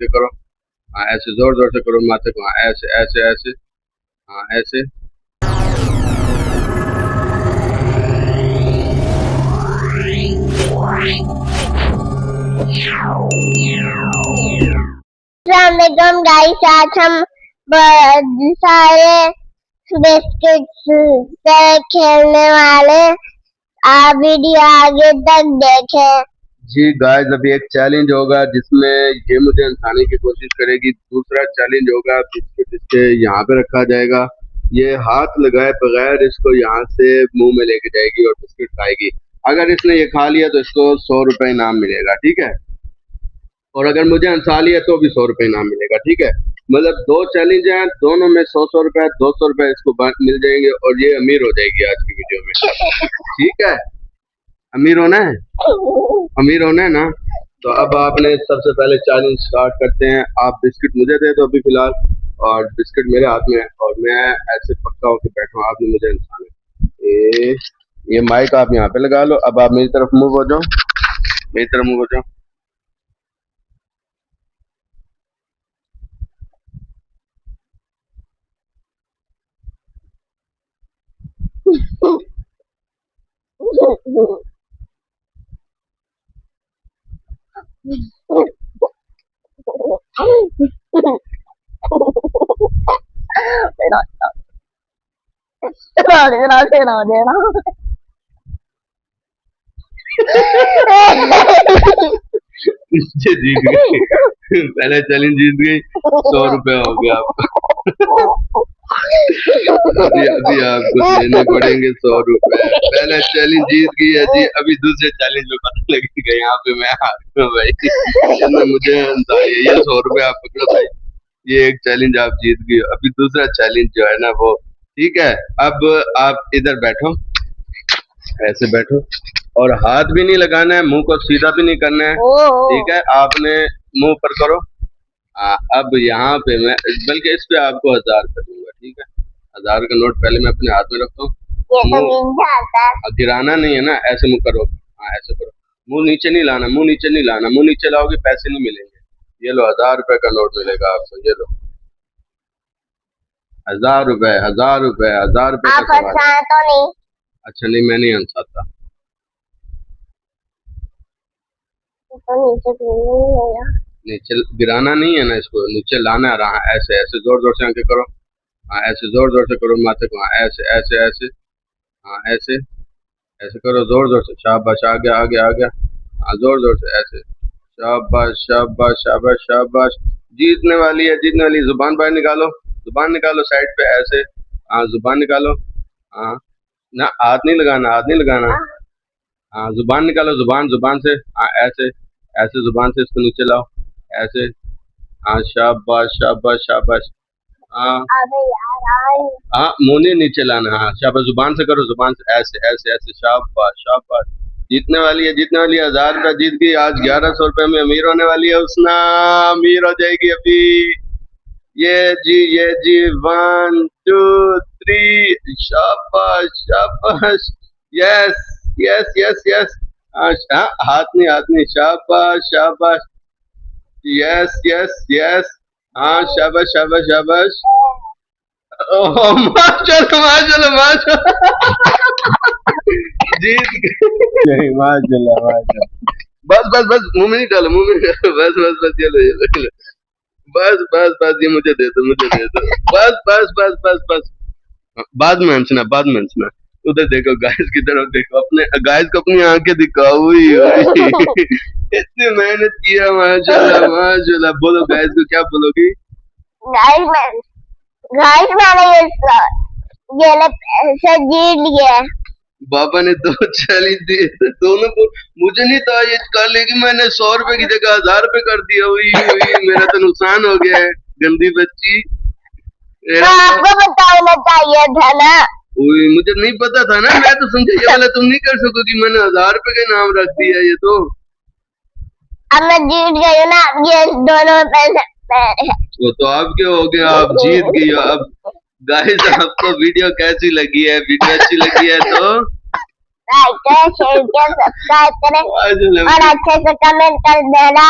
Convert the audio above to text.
ये करो। हाँ ऐसे जोर जोर से करो माथे को। हाँ ऐसे ऐसे ऐसे। हाँ ऐसे। अस्सलामुअलैकुम गाइस, आज हम सारे बिस्किट्स से खेलने वाले। आप वीडियो आगे तक देखें। जी गाइस, अभी एक चैलेंज होगा जिसमें ये मुझे हंसाने की कोशिश करेगी। दूसरा चैलेंज होगा, बिस्किट इसके यहाँ पे रखा जाएगा, ये हाथ लगाए बगैर इसको यहाँ से मुंह में लेके जाएगी और बिस्किट खाएगी। अगर इसने ये खा लिया तो इसको 100 रुपए इनाम मिलेगा, ठीक है। और अगर मुझे हंसा लिया तो भी 100 रुपए इनाम मिलेगा, ठीक है। मतलब दो चैलेंज हैं, दोनों में 100 रुपए 200 रुपए इसको मिल जाएंगे और ये अमीर हो जाएगी आज की वीडियो में, ठीक है। अमीर होना है, अमीर होना है ना। तो अब आपने सबसे पहले चैलेंज स्टार्ट करते हैं। आप बिस्किट मुझे दे दो अभी फिलहाल, और बिस्किट मेरे हाथ में है और मैं ऐसे पक्का होकर बैठा हूँ, आपने मुझे इंसान ये माइक आप यहाँ पे लगा लो। अब आप मेरी तरफ मूव हो जाओ, मेरी तरफ मूव हो जाओ। ये जीत गई, पहले चैलेंज जीत गई, 100 रुपए हो गया आपको। अभी आपको देने पड़ेंगे 100 रुपए। पहला चैलेंज जीत गई है जी। अभी दूसरे चैलेंज में पता लगेगा, यहाँ पे मैं हार गया भाई, इसने मुझे हंसाया। ये 100 रुपए आप पकड़ो भाई, ये एक चैलेंज आप जीत गई। अभी दूसरा चैलेंज जो है ना वो, ठीक है। अब आप इधर बैठो, ऐसे बैठो, और हाथ भी नहीं लगाना है, मुंह को सीधा भी नहीं करना है, ठीक है। आपने मुंह पर करो। अब यहाँ पे मैं, बल्कि इस पे आपको 1000 रुपए दूंगा, ठीक है। 1000 का नोट पहले मैं अपने हाथ में रखता हूँ। गिराना नहीं है ना, ऐसे मुंह करो। हाँ ऐसे करो, मुंह नीचे नहीं लाना, मुंह नीचे नहीं लाना, मुंह नीचे लाओगे पैसे नहीं मिलेंगे। ये लो 1000 रुपए का नोट मिलेगा आपको, ये लो 1000 रुपए, 1000 रुपए, 1000 रुपए का सवाल। तो नहीं। अच्छा नहीं, मैं नहीं हंसाता। नीचे गिराना नहीं है ना, इसको नीचे लाना है। रहा ऐसे ऐसे जोर जोर से आंखें करो। हाँ ऐसे जोर जोर से करो माथे को। हाँ ऐसे ऐसे ऐसे। हाँ ऐसे ऐसे करो जोर जोर से। शाबाश, आ गया आ गया आ गया। हाँ जोर जोर से ऐसे। शाबाश शाबाश शाबाश शाबाश। जीतने वाली है, जीतने वाली। जुबान बाहर निकालो, जुबान निकालो साइड पे ऐसे। हाँ जुबान निकालो। हाँ ना, हाथ नहीं लगाना, हाथ नहीं लगाना। हाँ जुबान निकालो, जुबान, जुबान से। हाँ ऐसे ऐसे जुबान से इसको नीचे लाओ, ऐसे। हाँ शाबाश शाबाश शाबाश। हाँ हाँ, मुंह नहीं नीचे लाना। हाँ शाबाश, जुबान से करो, जुबान से ऐसे ऐसे ऐसे। शाबाश शाबाश। जीतने वाली है, जीतने वाली है। 1000 रुपया जीत गई आज। 1100 रुपए में अमीर होने वाली है उसना, अमीर हो जाएगी अभी। ये जी 1 2 3। शाबाश शाबाश। Yes yes yes yes. हाथ नहीं, हाथ नहीं। शाबाश शाबाश। Yes yes yes. हाँ शाबाश शाबाश शाबाश। ओह माशाल्लाह माशाल्लाह माशाल्लाह, जीत गए। माशाल्लाह माशाल्लाह। बस बस बस, मुंह में नहीं डालो, मुंह में नहीं डालो। बस बस बस, ये लो ये लो ये लो। बस बस बस, ये मुझे दे दो, मुझे दे दो। बस बस बस बस बस। बाद में हंसना, बाद में हंसना। उधर देखो, गाइस की तरफ देखो, अपने गाइस को अपनी आंखें दिखाओ। हुई इतनी मेहनत किया, माशाल्लाह माशाल्लाह। बोलो गाइस को, क्या बोलोगी? गाइस मैंने ये पैसे जीत लिए। बाबा ने 2 चैलेंज दिए थे, दोनों को मुझे नहीं था ये कर लेगी। मैंने 100 रुपए की जगह 1000 रुपए कर दिया। हुई हुई, मेरा तो नुकसान हो गया है, गंदी बच्ची। तो आपको बताना चाहिए था ना। मुझे नहीं पता था ना, मैं तो समझा ये वाला तुम नहीं कर सकोगी। मैंने 1000 रुपए का नाम रख दिया ये तो। अब मैं जीत गई ना, ये दोनों पैसे वो तो आपके हो गया, आप जीत गई। अब गाइस, आपको वीडियो कैसी लगी है? वीडियो अच्छी लगी है तो लाइक करें, शेयर करें, सब्सक्राइब करें और अच्छे से कमेंट कर देना।